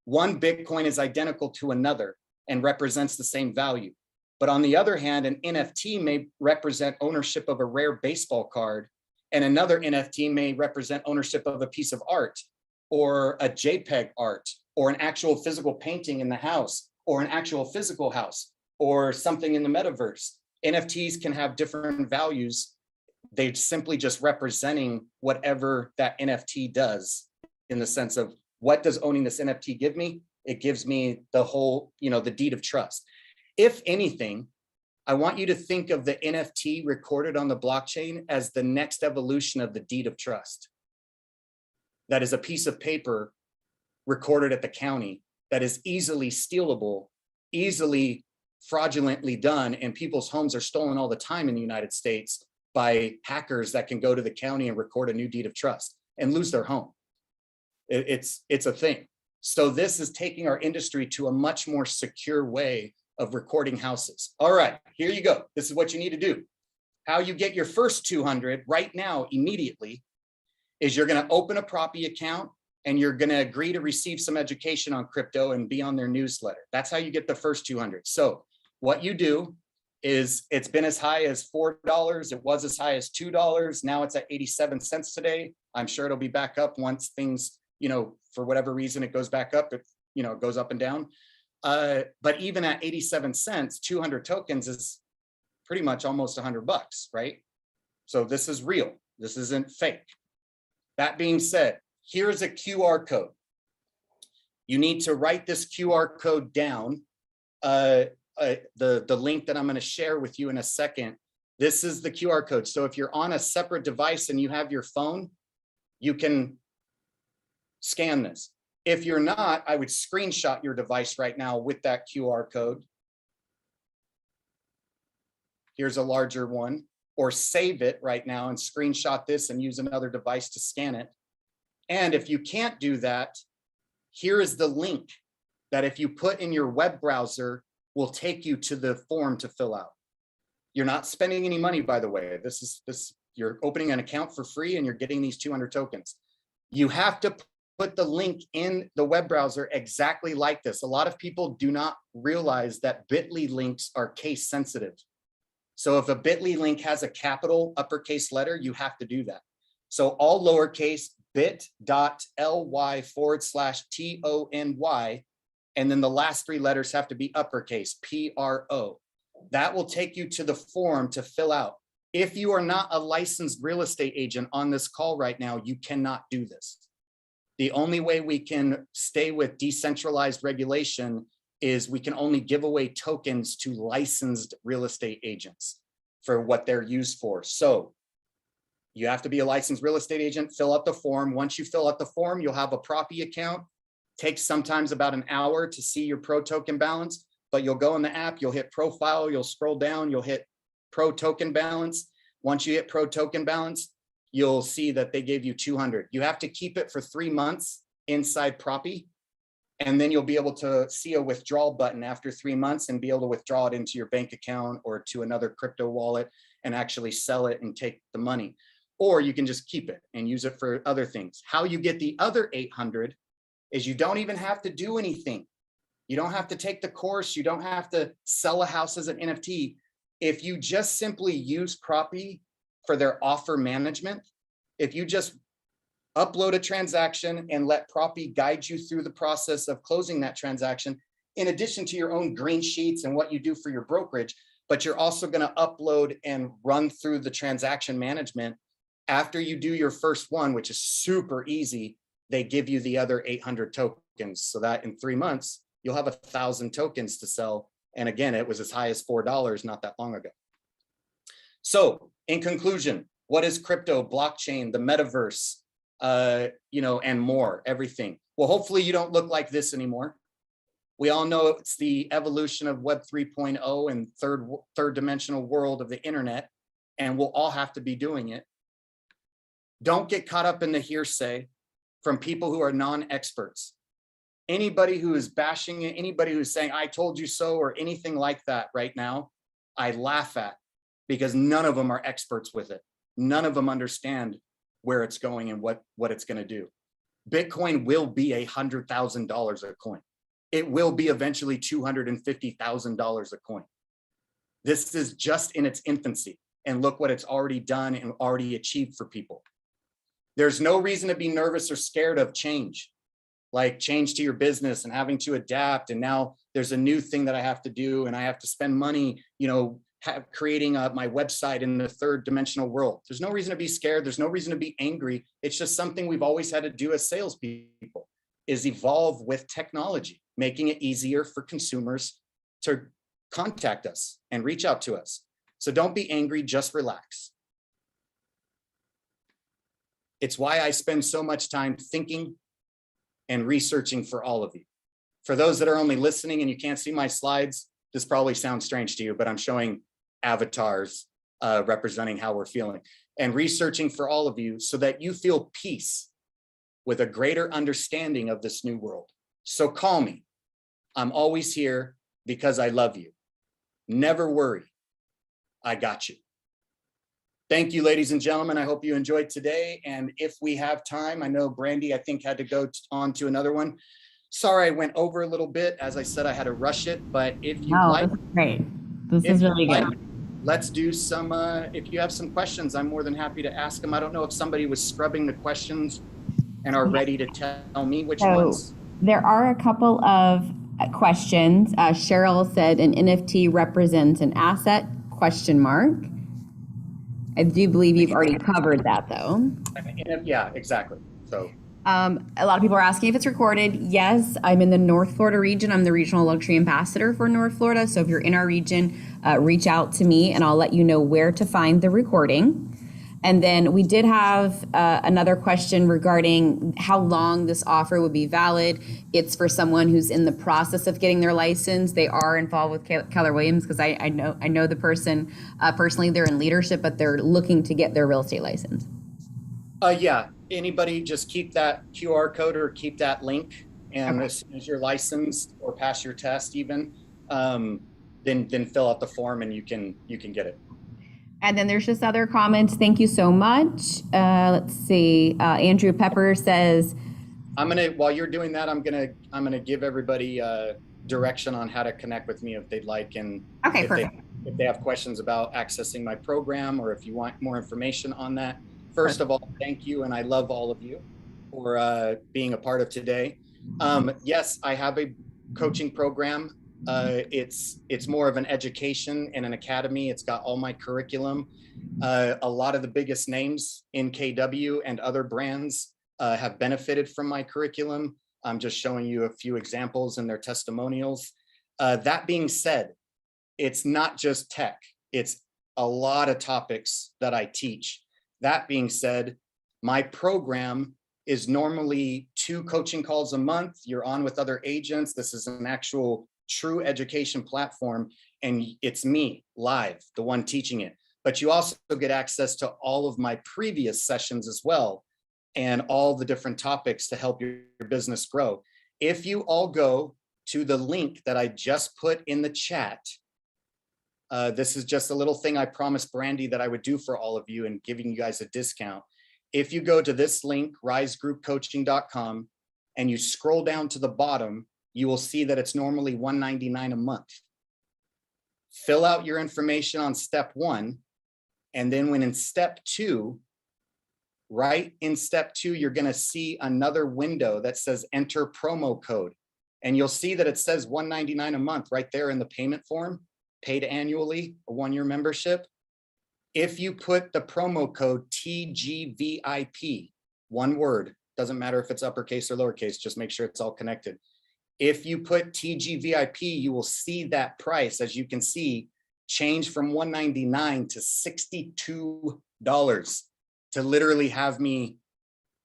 One Bitcoin is identical to another and represents the same value. But on the other hand, an NFT may represent ownership of a rare baseball card, and another NFT may represent ownership of a piece of art, or a JPEG art, or an actual physical painting in the house, or an actual physical house, or something in the metaverse. NFTs can have different values. They're simply just representing whatever that NFT does, in the sense of, what does owning this NFT give me? It gives me the whole, the deed of trust. If anything, I want you to think of the NFT recorded on the blockchain as the next evolution of the deed of trust. That is a piece of paper recorded at the county that is easily stealable, easily fraudulently done, and people's homes are stolen all the time in the United States by hackers that can go to the county and record a new deed of trust and lose their home. It's a thing. So this is taking our industry to a much more secure way of recording houses. All right, here you go. This is what you need to do. How you get your first 200 right now, immediately, is you're going to open a Proppy account and you're going to agree to receive some education on crypto and be on their newsletter. That's how you get the first 200. So what you do is, it's been as high as $4. It was as high as $2. Now it's at 87 cents today. I'm sure it'll be back up once things, for whatever reason, it goes back up. It goes up and down. But even at 87 cents, 200 tokens is pretty much almost $100, right? So this is real. This isn't fake. That being said, here's a QR code. You need to write this QR code down. The link that I'm going to share with you in a second, this is the QR code. So if you're on a separate device and you have your phone, you can scan this. If you're not, I would screenshot your device right now with that QR code. Here's a larger one, or save it right now and screenshot this and use another device to scan it. And if you can't do that, here is the link that if you put in your web browser will take you to the form to fill out. You're not spending any money, by the way. You're opening an account for free and you're getting these 200 tokens. You have to put the link in the web browser exactly like this. A lot of people do not realize that Bitly links are case sensitive. So if a bit.ly link has a capital uppercase letter, you have to do that. So all lowercase bit.ly/TONY, and then the last three letters have to be uppercase, PRO. That will take you to the form to fill out. If you are not a licensed real estate agent on this call right now, you cannot do this. The only way we can stay with decentralized regulation is we can only give away tokens to licensed real estate agents for what they're used for. So you have to be a licensed real estate agent, fill out the form. Once you fill out the form, you'll have a Proppy account. Takes sometimes about an hour to see your pro token balance, but you'll go in the app, you'll hit profile, you'll scroll down, you'll hit pro token balance. Once you hit pro token balance, you'll see that they gave you 200. You have to keep it for 3 months inside Proppy, and then you'll be able to see a withdrawal button after 3 months and be able to withdraw it into your bank account or to another crypto wallet and actually sell it and take the money. Or you can just keep it and use it for other things. How you get the other 800 is you don't even have to do anything. You don't have to take the course. You don't have to sell a house as an NFT. If you just simply use Proppy for their offer management, if you just upload a transaction and let Proppy guide you through the process of closing that transaction, in addition to your own green sheets and what you do for your brokerage, but you're also going to upload and run through the transaction management. After you do your first one, which is super easy, they give you the other 800 tokens, so that in 3 months, you'll have 1,000 tokens to sell. And again, it was as high as $4 not that long ago. So in conclusion, what is crypto, blockchain, the metaverse, and more, everything? Well, hopefully you don't look like this anymore. We all know it's the evolution of Web 3.0 and third dimensional world of the internet, and we'll all have to be doing it. Don't get caught up in the hearsay from people who are non-experts. Anybody who is bashing it, anybody who's saying, I told you so, or anything like that right now, I laugh at, because none of them are experts with it. None of them understand where it's going and what it's going to do. Bitcoin will be $100,000 a coin. It will be eventually $250,000 a coin. This is just in its infancy, and look what it's already done and already achieved for people. There's no reason to be nervous or scared of change, like change to your business and having to adapt. And now there's a new thing that I have to do, and I have to spend money, creating my website in the third dimensional world. There's no reason to be scared. There's no reason to be angry. It's just something we've always had to do as salespeople, is evolve with technology, making it easier for consumers to contact us and reach out to us. So don't be angry, just relax. It's why I spend so much time thinking and researching for all of you. For those that are only listening and you can't see my slides, this probably sounds strange to you, but I'm showing avatars representing how we're feeling, and researching for all of you so that you feel peace with a greater understanding of this new world. So call me. I'm always here because I love you. Never worry. I got you. Thank you, ladies and gentlemen. I hope you enjoyed today. And if we have time, I know Brandy, I think, had to go on to another one. Sorry, I went over a little bit. As I said, I had to rush it, but if you like, this is great. This is really good. Let's do some, if you have some questions, I'm more than happy to ask them. I don't know if somebody was scrubbing the questions and are ready to tell me which ones. There are a couple of questions. Cheryl said an NFT represents an asset, ? I do believe you've already covered that though. Yeah, exactly. So a lot of people are asking if it's recorded. Yes, I'm in the North Florida region. I'm the regional luxury ambassador for North Florida. So if you're in our region, reach out to me and I'll let you know where to find the recording. And then we did have another question regarding how long this offer would be valid. It's for someone who's in the process of getting their license. They are involved with Keller Williams, because I know the person personally. They're in leadership, but they're looking to get their real estate license. Yeah, anybody just keep that QR code or keep that link, and as soon as you're licensed or pass your test, even then fill out the form and you can get it. And then there's just other comments. Thank you so much. Let's see. Andrew Pepper says, while you're doing that, I'm gonna give everybody direction on how to connect with me if they'd like. And Okay, if perfect. if they have questions about accessing my program, or if you want more information on that. First of all, thank you. And I love all of you for being a part of today. Yes, I have a coaching program. It's more of an education and an academy. It's got all my curriculum. A lot of the biggest names in KW and other brands have benefited from my curriculum. I'm just showing you a few examples and their testimonials. That being said, it's not just tech. It's a lot of topics that I teach. That being said, my program is normally 2 coaching calls a month. You're on with other agents. This is an actual true education platform, and it's me live, the one teaching it. But you also get access to all of my previous sessions as well, and all the different topics to help your business grow. If you all go to the link that I just put in the chat, this is just a little thing I promised Brandy that I would do for all of you and giving you guys a discount. If you go to this link, risegroupcoaching.com, and you scroll down to the bottom, you will see that it's normally $199 a month. Fill out your information on step 1. And then when in step 2, right in step 2, you're going to see another window that says enter promo code. And you'll see that it says $199 a month right there in the payment form, paid annually, a 1-year membership. If you put the promo code TGVIP, one word, doesn't matter if it's uppercase or lowercase, just make sure it's all connected. If you put TGVIP, you will see that price, as you can see, change from $199 to $62 to literally have me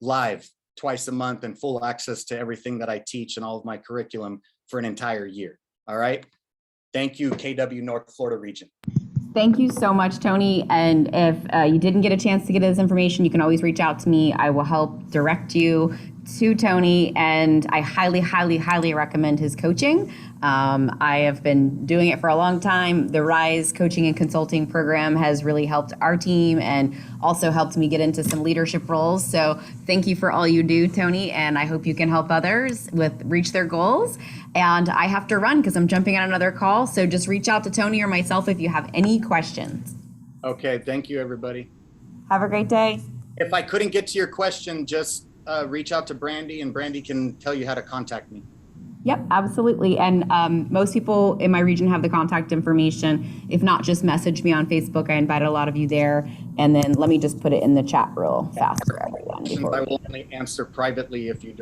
live twice a month and full access to everything that I teach and all of my curriculum for an entire year. All right. Thank you, KW North Florida region. Thank you so much, Tony. And if you didn't get a chance to get this information, you can always reach out to me. I will help direct you to Tony, and I highly, highly, highly recommend his coaching. I have been doing it for a long time. The Rise Coaching and Consulting Program has really helped our team and also helped me get into some leadership roles. So thank you for all you do, Tony, and I hope you can help others reach their goals. And I have to run because I'm jumping on another call. So just reach out to Tony or myself if you have any questions. Okay, thank you, everybody. Have a great day. If I couldn't get to your question, just reach out to Brandy, and Brandy can tell you how to contact me. Yep, absolutely. And most people in my region have the contact information. If not, just message me on Facebook. I invited a lot of you there. And then let me just put it in the chat real fast for everyone. I will only answer privately if you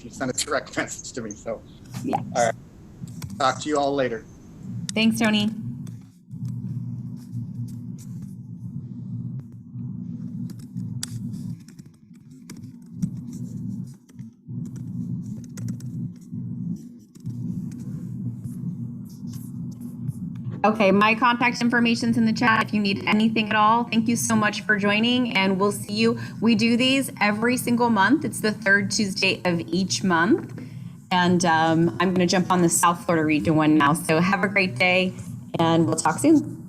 send a direct message to me. So, yes. All right. Talk to you all later. Thanks, Tony. Okay, my contact information's in the chat if you need anything at all. Thank you so much for joining, and we'll see you. We do these every single month. It's the 3rd Tuesday of each month. And I'm going to jump on the South Florida region one now. So have a great day, and we'll talk soon.